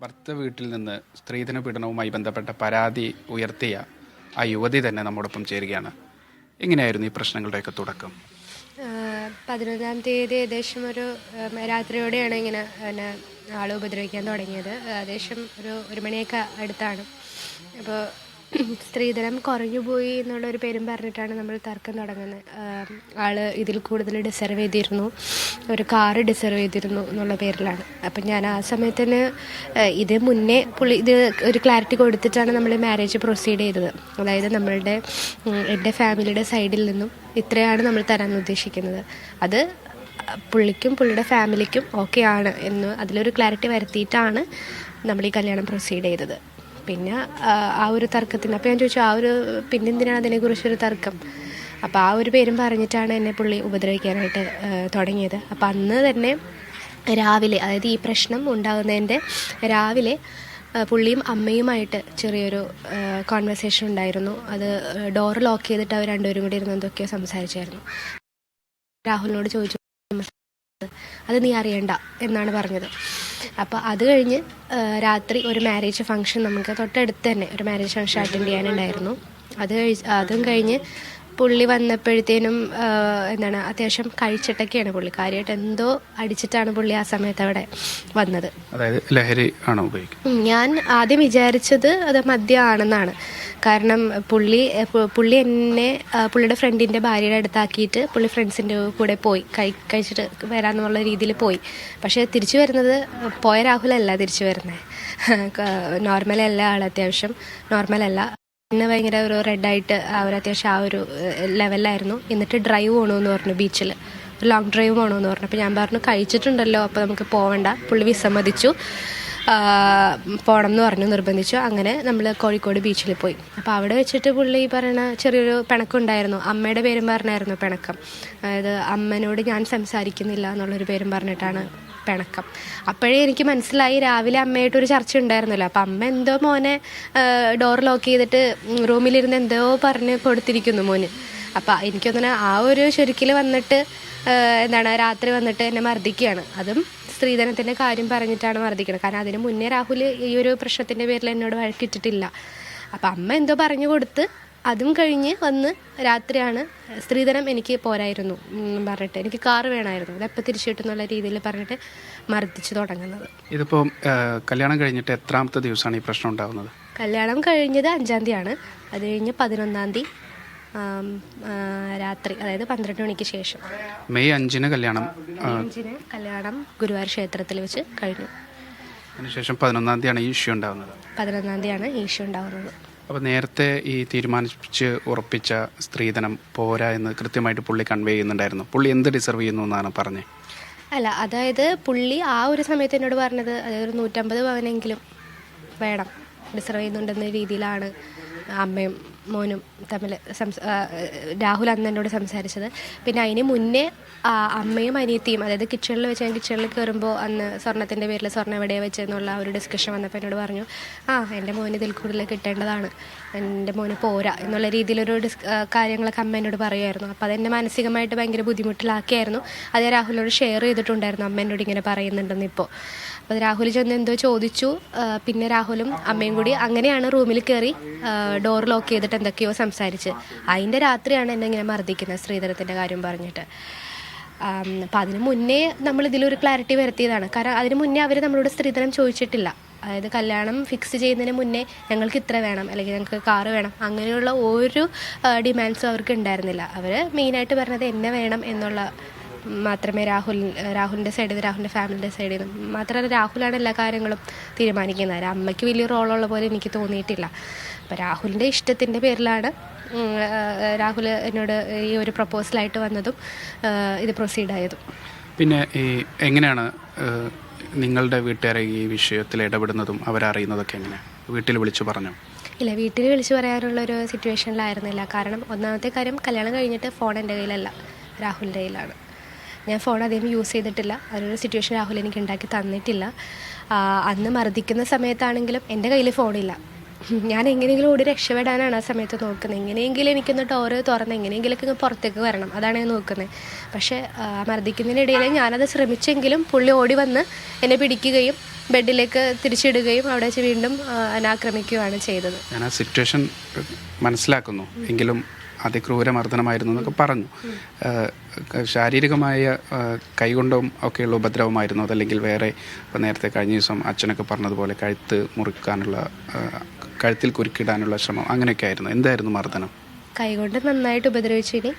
ഭർത്ത വീട്ടിൽ നിന്ന് സ്ത്രീധന പീഡനവുമായി ബന്ധപ്പെട്ട പരാതി ഉയർത്തിയ ആ യുവതി തന്നെ നമ്മോടൊപ്പം ചേരുകയാണ്. എങ്ങനെയായിരുന്നു ഈ പ്രശ്നങ്ങളുടെയൊക്കെ തുടക്കം? 11-ാം തീയതി ഏകദേശം ഒരു രാത്രിയോടെയാണ് ഇങ്ങനെ എന്നെ ആൾ ഉപദ്രവിക്കാൻ തുടങ്ങിയത്. ഏകദേശം ഒരു മണിയൊക്കെ അടുത്താണ്. അപ്പോൾ സ്ത്രീധനം കുറഞ്ഞു പോയി എന്നുള്ളൊരു പേരും പറഞ്ഞിട്ടാണ് നമ്മൾ തർക്കം തുടങ്ങുന്നത്. ആൾ ഇതിൽ കൂടുതൽ ഡിസർവ് ചെയ്തിരുന്നു, ഒരു കാറ് ഡിസർവ് ചെയ്തിരുന്നു എന്നുള്ള പേരിലാണ്. അപ്പം ഞാൻ ആ സമയത്തിന് ഇത് മുന്നേ ഇത് ഒരു ക്ലാരിറ്റി കൊടുത്തിട്ടാണ് നമ്മൾ മാരേജ് പ്രൊസീഡ് ചെയ്തത്. അതായത് നമ്മളുടെ എൻ്റെ ഫാമിലിയുടെ സൈഡിൽ നിന്നും ഇത്രയാണ് നമ്മൾ തരാൻ ഉദ്ദേശിക്കുന്നത്, അത് പുള്ളിക്കും പുള്ളിയുടെ ഫാമിലിക്കും ഓക്കെ ആണ് എന്ന് അതിലൊരു ക്ലാരിറ്റി വരുത്തിയിട്ടാണ് നമ്മൾ ഈ കല്യാണം പ്രൊസീഡ് ചെയ്തത്. പിന്നെ ആ ഒരു തർക്കത്തിന് അപ്പോൾ ഞാൻ ചോദിച്ചു, പിന്നെന്തിനാണ് അതിനെക്കുറിച്ചൊരു തർക്കം? അപ്പോൾ ആ ഒരു പേരും പറഞ്ഞിട്ടാണ് എന്നെ പുള്ളി ഉപദ്രവിക്കാനായിട്ട് തുടങ്ങിയത്. അപ്പോൾ അന്ന് തന്നെ രാവിലെ, അതായത് ഈ പ്രശ്നം ഉണ്ടാകുന്നതിൻ്റെ രാവിലെ പുള്ളിയും അമ്മയുമായിട്ട് ചെറിയൊരു കോൺവെർസേഷൻ ഉണ്ടായിരുന്നു. അത് ഡോർ ലോക്ക് ചെയ്തിട്ട് അവർ രണ്ടുപേരും കൂടി ഇരുന്ന് എന്തൊക്കെയോ സംസാരിച്ചായിരുന്നു. രാഹുലിനോട് ചോദിച്ചു, അത് നീ അറിയണ്ട എന്നാണ് പറഞ്ഞത്. അപ്പോൾ അത് കഴിഞ്ഞ് രാത്രി ഒരു മാരേജ് ഫംഗ്ഷൻ, നമുക്ക് തൊട്ടടുത്ത് തന്നെ ഒരു മാരേജ് ഫംഗ്ഷൻ അറ്റൻഡ് ചെയ്യാനുണ്ടായിരുന്നു. അതും കഴിഞ്ഞ് പുള്ളി വന്നപ്പോഴത്തേനും അത്യാവശ്യം കഴിച്ചിട്ടൊക്കെയാണ് പുള്ളി, കാര്യമായിട്ട് എന്തോ അടിച്ചിട്ടാണ് പുള്ളി ആ സമയത്ത് അവിടെ വന്നത്. അതായത് ലഹരി ആണോ ഉപയോഗിക്കുന്നത്? ഞാൻ ആദ്യം വിചാരിച്ചത് അത് മദ്യമാണെന്നാണ്. കാരണം പുള്ളി എന്നെ പുള്ളിയുടെ ഫ്രണ്ടിൻ്റെ ഭാര്യയുടെ അടുത്താക്കിയിട്ട് പുള്ളി ഫ്രണ്ട്സിൻ്റെ കൂടെ പോയി കഴിച്ചിട്ട് വരാമെന്നുള്ള രീതിയിൽ പോയി. പക്ഷേ തിരിച്ചു വരുന്നത് പോയ രാഹുലല്ല തിരിച്ചു വരുന്നത്, നോർമലല്ല, ആൾ അത്യാവശ്യം നോർമലല്ല. പിന്നെ ഭയങ്കര ഒരു റെഡായിട്ട് അത്യാവശ്യം ആ ഒരു ലെവലിലായിരുന്നു. എന്നിട്ട് ഡ്രൈവ് പോകണമെന്ന് പറഞ്ഞു, ബീച്ചിൽ ഒരു ലോങ് ഡ്രൈവ് പോകണമെന്ന് പറഞ്ഞു. അപ്പോൾ ഞാൻ പറഞ്ഞു കഴിച്ചിട്ടുണ്ടല്ലോ, അപ്പോൾ നമുക്ക് പോവണ്ട. പുള്ളി വിസമ്മതിച്ചു, പോകണം എന്ന് പറഞ്ഞു, നിർബന്ധിച്ചു. അങ്ങനെ നമ്മൾ കോഴിക്കോട് ബീച്ചിൽ പോയി. അപ്പോൾ അവിടെ വെച്ചിട്ട് പുള്ളി പറയുന്ന ചെറിയൊരു പിണക്കം ഉണ്ടായിരുന്നു. അമ്മയുടെ പേരും പറഞ്ഞായിരുന്നു പിണക്കം. അതായത് അമ്മനോട് ഞാൻ സംസാരിക്കുന്നില്ല എന്നുള്ളൊരു പേരും പറഞ്ഞിട്ടാണ് പിണക്കം. അപ്പോഴേ എനിക്ക് മനസ്സിലായി, രാവിലെ അമ്മയായിട്ടൊരു ചർച്ച ഉണ്ടായിരുന്നല്ലോ. അപ്പം അമ്മ എന്തോ മോനെ ഡോർ ലോക്ക് ചെയ്തിട്ട് റൂമിലിരുന്ന് എന്തോ പറഞ്ഞ് കൊടുത്തിരിക്കുന്നു മോന്. അപ്പം എനിക്കൊന്നിനെ ആ ഒരു ചുരുക്കിൽ വന്നിട്ട് രാത്രി വന്നിട്ട് എന്നെ മർദ്ദിക്കുകയാണ്. അതും സ്ത്രീധനത്തിൻ്റെ കാര്യം പറഞ്ഞിട്ടാണ് മർദ്ദിക്കുന്നത്. കാരണം അതിന് മുന്നേ രാഹുൽ ഈ ഒരു പ്രശ്നത്തിൻ്റെ പേരിൽ എന്നോട് വഴക്കിട്ടിട്ടില്ല. അപ്പം അമ്മ എന്തോ പറഞ്ഞു കൊടുത്ത് അതും കഴിഞ്ഞ് വന്ന് രാത്രിയാണ് സ്ത്രീധനം എനിക്ക് പോരായിരുന്നു പറഞ്ഞിട്ട്, എനിക്ക് കാറ് വേണമായിരുന്നു, അതെപ്പോൾ തിരിച്ചു കിട്ടുന്നുള്ള രീതിയിൽ പറഞ്ഞിട്ട് മർദ്ദിച്ച് തുടങ്ങുന്നത്. ഇതിപ്പോൾ കല്യാണം കഴിഞ്ഞിട്ട് എത്രാമത്തെ ദിവസമാണ് ഈ പ്രശ്നം ഉണ്ടാകുന്നത്? കല്യാണം കഴിഞ്ഞത് 5-ാം തീയതിയാണ്. അത് കഴിഞ്ഞ് 11-ാം തീയതി രാത്രി, അതായത് 12 മണിക്ക് ശേഷം. മെയ് 5-ന് കല്യാണം. കല്യാണം ഗുരുവായൂർ ക്ഷേത്രത്തിൽ വെച്ച് കഴിഞ്ഞു. അതിനുശേഷം 11-ാം തീയതിയാണ് ഈ ഇഷ്യൂ ഉണ്ടാകുന്നത്. 11-ാം തീയതിയാണ് ഈ ഇഷ്യൂ ഉണ്ടാകുന്നത്. അപ്പോൾ നേരത്തെ ഈ തീരുമാനിച്ച് ഉറപ്പിച്ച സ്ത്രീധനം പോരാ എന്ന് കൃത്യമായിട്ട് പുള്ളി കൺവേ ചെയ്യുന്നുണ്ടായിരുന്നു. പുള്ളി എന്ത് ഡിസർവ് ചെയ്യുന്നു എന്നാണ് പറഞ്ഞത്? അല്ല, അതായത് പുള്ളി ആ ഒരു സമയത്ത് എന്നോട് പറഞ്ഞത്, അതായത് ഒരു 150 പവനെങ്കിലും വേണം, ഡിസർവ് ചെയ്യുന്നുണ്ടെന്ന രീതിയിലാണ് അമ്മയും മോനും തമ്മിൽ രാഹുൽ അന്ന് എന്നോട് സംസാരിച്ചത്. പിന്നെ അതിന് മുന്നേ അമ്മയും അനിയത്തിയും, അതായത് കിച്ചണിൽ വെച്ച്, ഞാൻ കിച്ചണിൽ കയറുമ്പോൾ അന്ന് സ്വർണ്ണത്തിൻ്റെ പേരിൽ സ്വർണ്ണം എവിടെയാണ് വെച്ചെന്നുള്ള ഒരു ഡിസ്കഷൻ വന്നപ്പോൾ എന്നോട് പറഞ്ഞു, എൻ്റെ മോന് ഇതിൽ കൂടുതൽ കിട്ടേണ്ടതാണ്, എൻ്റെ മോന് പോരാ എന്നുള്ള രീതിയിലൊരു കാര്യങ്ങളൊക്കെ അമ്മ എന്നോട് പറയുമായിരുന്നു. അപ്പോൾ അതെന്നെ മാനസികമായിട്ട് ഭയങ്കര ബുദ്ധിമുട്ടിലാക്കിയായിരുന്നു. അത് രാഹുലിനോട് ഷെയർ ചെയ്തിട്ടുണ്ടായിരുന്നു, അമ്മ എന്നോട് ഇങ്ങനെ പറയുന്നുണ്ടെന്ന്. ഇപ്പോൾ അപ്പോൾ രാഹുൽ ചെന്ന് എന്തോ ചോദിച്ചു. പിന്നെ രാഹുലും അമ്മയും കൂടി അങ്ങനെയാണ് റൂമിൽ കയറി ഡോർ ലോക്ക് ചെയ്തിട്ട് എന്തൊക്കെയോ സംസാരിച്ച്. അതിൻ്റെ രാത്രിയാണ് എന്നെ ഇങ്ങനെ മർദ്ദിക്കുന്നത് സ്ത്രീധനത്തിൻ്റെ കാര്യം പറഞ്ഞിട്ട്. അപ്പം അതിന് മുന്നേ നമ്മളിതിലൊരു ക്ലാരിറ്റി വരുത്തിയതാണ്. കാരണം അതിന് മുന്നേ അവർ നമ്മളോട് സ്ത്രീധനം ചോദിച്ചിട്ടില്ല. അതായത് കല്യാണം ഫിക്സ് ചെയ്യുന്നതിന് മുന്നേ ഞങ്ങൾക്ക് ഇത്ര വേണം, അല്ലെങ്കിൽ ഞങ്ങൾക്ക് കാറ് വേണം, അങ്ങനെയുള്ള ഒരു ഡിമാൻഡ്സും അവർക്ക് ഉണ്ടായിരുന്നില്ല. അവർ മെയിനായിട്ട് പറഞ്ഞത് എന്നെ വേണം എന്നുള്ള മാത്രമേ രാഹുലിൻ്റെ സൈഡിൽ നിന്ന്, രാഹുലിൻ്റെ ഫാമിലിൻ്റെ സൈഡിൽ നിന്ന് മാത്രമല്ല, രാഹുലാണ് എല്ലാ കാര്യങ്ങളും തീരുമാനിക്കുന്നത്. അമ്മയ്ക്ക് വലിയ റോളുള്ള പോലെ എനിക്ക് തോന്നിയിട്ടില്ല. അപ്പോൾ രാഹുലിൻ്റെ ഇഷ്ടത്തിൻ്റെ പേരിലാണ് രാഹുൽ എന്നോട് ഈ ഒരു പ്രപ്പോസലായിട്ട് വന്നതും ഇത് പ്രൊസീഡായതും. പിന്നെ ഈ എങ്ങനെയാണ് നിങ്ങളുടെ വീട്ടുകാരെ ഈ വിഷയത്തിൽ ഇടപെടുന്നതും അവരറിയുന്നതൊക്കെ എങ്ങനെയാണ്? വീട്ടിൽ വിളിച്ചു പറഞ്ഞു? ഇല്ല, വീട്ടിൽ വിളിച്ചു പറയാനുള്ളൊരു സിറ്റുവേഷനിലായിരുന്നില്ല. കാരണം ഒന്നാമത്തെ കാര്യം, കല്യാണം കഴിഞ്ഞിട്ട് ഫോൺ എൻ്റെ കയ്യിലല്ല, രാഹുലിൻ്റെ കയ്യിലാണ്. ഞാൻ ഫോൺ അധികം യൂസ് ചെയ്തിട്ടില്ല. അതിനൊരു സിറ്റുവേഷൻ രാഹുൽ എനിക്ക് ഉണ്ടാക്കി തന്നിട്ടില്ല. അന്ന് മർദ്ദിക്കുന്ന സമയത്താണെങ്കിലും എൻ്റെ കയ്യിൽ ഫോണില്ല. ഞാൻ എങ്ങനെയെങ്കിലും ഓടി രക്ഷപ്പെടാനാണ് ആ സമയത്ത് നോക്കുന്നത്. എങ്ങനെയെങ്കിലും എനിക്കൊന്ന് ഡോറ് തുറന്ന് എങ്ങനെയെങ്കിലൊക്കെ പുറത്തേക്ക് വരണം, അതാണ് ഞാൻ നോക്കുന്നത്. പക്ഷേ മർദ്ദിക്കുന്നതിനിടയിൽ ഞാനത് ശ്രമിച്ചെങ്കിലും പുള്ളി ഓടി വന്ന് എന്നെ പിടിക്കുകയും ബെഡിലേക്ക് തിരിച്ചിടുകയും അവിടെ വെച്ച് വീണ്ടും ആക്രമിക്കുകയാണ് ചെയ്തത്. ഞാൻ ആ സിറ്റുവേഷൻ മനസ്സിലാക്കുന്നു, എങ്കിലും അതിക്രൂരമർദ്ദനമായിരുന്നു എന്നൊക്കെ പറഞ്ഞു. ശാരീരികമായ കൈകൊണ്ടും ഒക്കെയുള്ള ഉപദ്രവമായിരുന്നു, അതല്ലെങ്കിൽ വേറെ ഇപ്പോൾ നേരത്തെ കഴിഞ്ഞ ദിവസം അച്ഛനൊക്കെ പറഞ്ഞതുപോലെ കഴുത്തിൽ കുരുക്കിടാനുള്ള ശ്രമം അങ്ങനെയൊക്കെ ആയിരുന്നു? എന്തായിരുന്നു മർദ്ദനം? കൈകൊണ്ട് നന്നായിട്ട് ഉപദ്രവിച്ചിനി.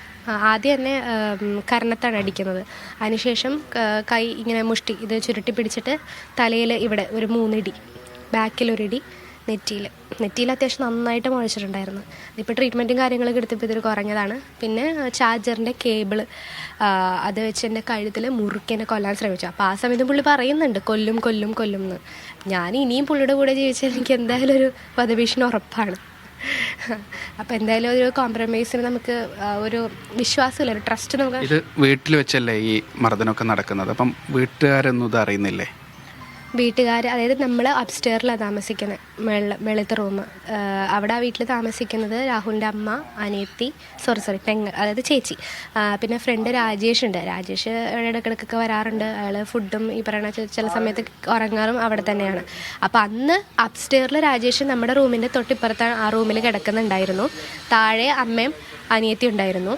ആദ്യം തന്നെ കർണത്താണ് അടിക്കുന്നത്. അതിനുശേഷം കൈ ഇങ്ങനെ മുഷ്ടി ഇത് ചുരുട്ടി പിടിച്ചിട്ട് തലയിൽ ഇവിടെ ഒരു 3 ഇടി, ബാക്കിലൊരിടി, നെറ്റിയിൽ അത്യാവശ്യം നന്നായിട്ട് മുഴച്ചിട്ടുണ്ടായിരുന്നു. ഇപ്പോൾ ട്രീറ്റ്മെൻറ്റും കാര്യങ്ങളൊക്കെ എടുത്തപ്പോൾ ഇതൊരു കുറഞ്ഞതാണ്. പിന്നെ ചാർജറിൻ്റെ കേബിൾ അത് വെച്ച് എൻ്റെ കഴുത്തിൽ മുറുക്കി എന്നെ കൊല്ലാൻ ശ്രമിച്ചു. അപ്പോൾ ആ സമയത്ത് പുള്ളി പറയുന്നുണ്ട് കൊല്ലും എന്ന്. ഞാൻ ഇനിയും പുള്ളിയുടെ കൂടെ ജീവിച്ചാൽ എനിക്ക് എന്തായാലും ഒരു വധഭീഷണി ഉറപ്പാണ്. അപ്പം എന്തായാലും ഒരു കോംപ്രമൈസിന് നമുക്ക് ഒരു വിശ്വാസമില്ല, ഒരു ട്രസ്റ്റ് നമുക്ക്. ഇത് വീട്ടിൽ വെച്ചല്ലേ ഈ മർദ്ദനമൊക്കെ നടക്കുന്നത്? അപ്പം വീട്ടുകാരൊന്നും ഇത് അറിയുന്നില്ലേ? വീട്ടുകാർ, അതായത് നമ്മൾ അപ്സ്റ്റെയറിലാണ് താമസിക്കുന്നത്, മേളത്തെ റൂം. അവിടെ ആ വീട്ടിൽ താമസിക്കുന്നത് രാഹുലിൻ്റെ അമ്മ, അനിയത്തി, പെങ്ങൾ, അതായത് ചേച്ചി, പിന്നെ ഫ്രണ്ട് രാജേഷ് ഉണ്ട്. രാജേഷ് ഇടയ്ക്കിടയ്ക്കൊക്കെ വരാറുണ്ട്. അയാൾ ഫുഡും ഈ പറയുന്ന ചില സമയത്ത് ഉറങ്ങാറും അവിടെ തന്നെയാണ്. അപ്പോൾ അന്ന് അപ്സ്റ്റെയറിൽ രാജേഷ് നമ്മുടെ റൂമിൻ്റെ തൊട്ടിപ്പുറത്താണ് ആ റൂമിൽ കിടക്കുന്നുണ്ടായിരുന്നു. താഴെ അമ്മയും അനിയത്തി ഉണ്ടായിരുന്നു,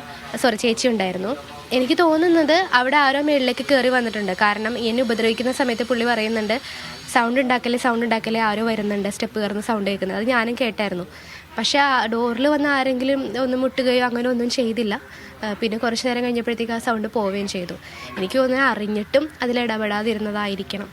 ചേച്ചി ഉണ്ടായിരുന്നു. എനിക്ക് തോന്നുന്നത് അവിടെ ആരോ മേളിലേക്ക് കയറി വന്നിട്ടുണ്ട്. കാരണം എന്നെ ഉപദ്രവിക്കുന്ന സമയത്ത് പുള്ളി പറയുന്നുണ്ട് സൗണ്ട് ഉണ്ടാക്കല്ലേ ആരോ വരുന്നുണ്ട്, സ്റ്റെപ്പ് കയറുന്ന സൗണ്ട് കേൾക്കുന്നത്. അത് ഞാനും കേട്ടായിരുന്നു. പക്ഷേ ആ ഡോറിൽ വന്ന് ആരെങ്കിലും ഒന്ന് മുട്ടുകയോ അങ്ങനെ ഒന്നും ചെയ്തില്ല. പിന്നെ കുറച്ച് നേരം കഴിഞ്ഞപ്പോഴത്തേക്ക് ആ സൗണ്ട് പോവുകയും ചെയ്തു. എനിക്ക് തോന്നുന്നത് അറിഞ്ഞിട്ടും അതിലിടപെടാതിരുന്നതായിരിക്കണം.